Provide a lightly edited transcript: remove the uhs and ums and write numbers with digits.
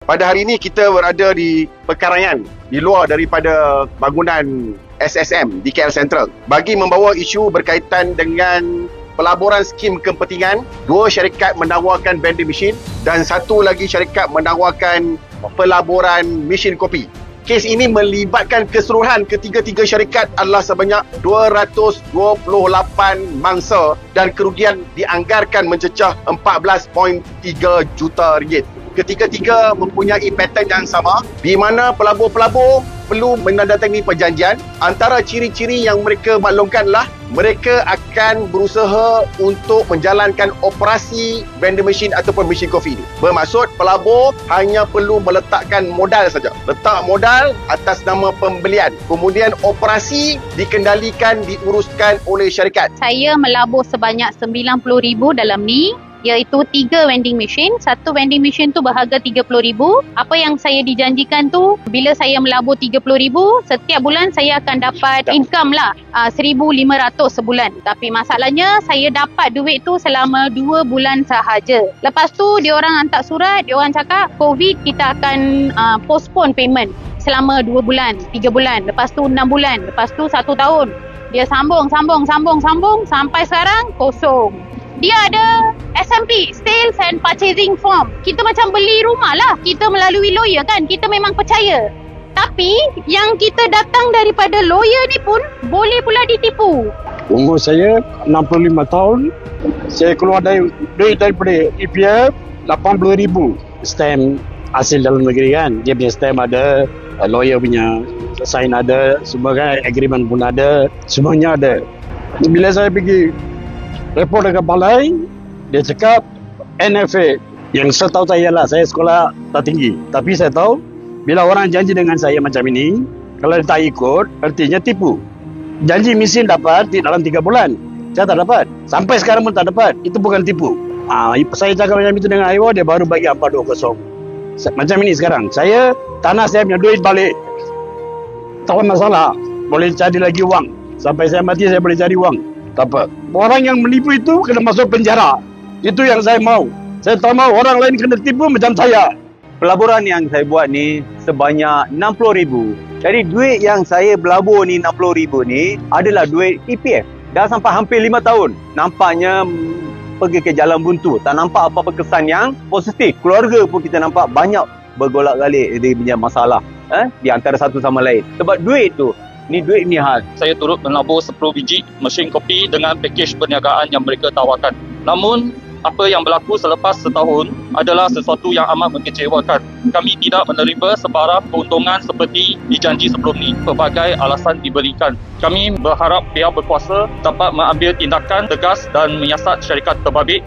Pada hari ini kita berada di Pekaraian, di luar daripada bangunan SSM di KL Sentral, bagi membawa isu berkaitan dengan pelaburan skim kepentingan. 2 syarikat menawarkan vending machine dan 1 lagi syarikat menawarkan pelaburan mesin kopi. Kes ini melibatkan keseluruhan ketiga-tiga syarikat adalah sebanyak 228 mangsa dan kerugian dianggarkan mencecah 14.3 juta ringgit. Ketiga-tiga mempunyai pattern yang sama, di mana pelabur-pelabur perlu menandatangani perjanjian. Antara ciri-ciri yang mereka maklumkanlah mereka akan berusaha untuk menjalankan operasi vending machine ataupun mesin kopi ini. Bermaksud pelabur hanya perlu meletakkan modal saja. Letak modal atas nama pembelian. Kemudian operasi dikendalikan, diuruskan oleh syarikat. Saya melabur sebanyak 90,000 dalam ni, iaitu 3 vending machine. 1 vending machine tu berharga 30,000. Apa yang saya dijanjikan tu, bila saya melabur 30,000, setiap bulan saya akan dapat income lah 1,500 sebulan. Tapi masalahnya saya dapat duit tu selama 2 bulan sahaja. Lepas tu diorang hantar surat, diorang cakap COVID kita akan postpone payment selama 2 bulan, 3 bulan, lepas tu 6 bulan, lepas tu 1 tahun. Dia sambung sampai sekarang kosong. Dia ada SMP, Sales and Purchasing Form. Kita macam beli rumah lah. Kita melalui lawyer kan. Kita memang percaya. Tapi yang kita datang daripada lawyer ni pun boleh pula ditipu. Umur saya 65 tahun. Saya keluar duit daripada EPF 80,000. Stamp hasil dalam negeri kan. Dia punya stamp ada, lawyer punya sign ada, semua kan, agreement pun ada, semuanya ada. Bila saya pergi report dekat balai, dia cakap NFA. Yang saya tahu saya lah, saya sekolah tak tinggi. Tapi saya tahu, bila orang janji dengan saya macam ini, kalau dia tak ikut, artinya tipu. Janji mesin dapat dalam 3 bulan. Saya tak dapat. Sampai sekarang pun tak dapat. Itu bukan tipu. Saya cakap macam itu dengan Aiwa, dia baru bagi 420. Macam ini sekarang. Saya, tanah saya punya duit balik. Tak ada masalah. Boleh cari lagi wang. Sampai saya mati, saya boleh cari wang. Tak apa. Orang yang menipu itu kena masuk penjara. Itu yang saya mau. Saya tak mau orang lain kena tipu macam saya. Pelaburan yang saya buat ni sebanyak 60,000. Jadi duit yang saya belabur ni 60,000 ni adalah duit EPF. Dah sampai hampir 5 tahun. Nampaknya pergi ke jalan buntu. Tak nampak apa-apa kesan yang positif. Keluarga pun kita nampak banyak bergolak-galik dia punya masalah di antara satu sama lain. Sebab duit tu, ni duit ni hal. Saya turut melabur 10 biji mesin kopi dengan pakej perniagaan yang mereka tawarkan. Namun, apa yang berlaku selepas setahun adalah sesuatu yang amat mengecewakan. Kami tidak menerima sebarang keuntungan seperti dijanji sebelum ni. Pelbagai alasan diberikan. Kami berharap pihak berkuasa dapat mengambil tindakan tegas dan menyiasat syarikat terbabit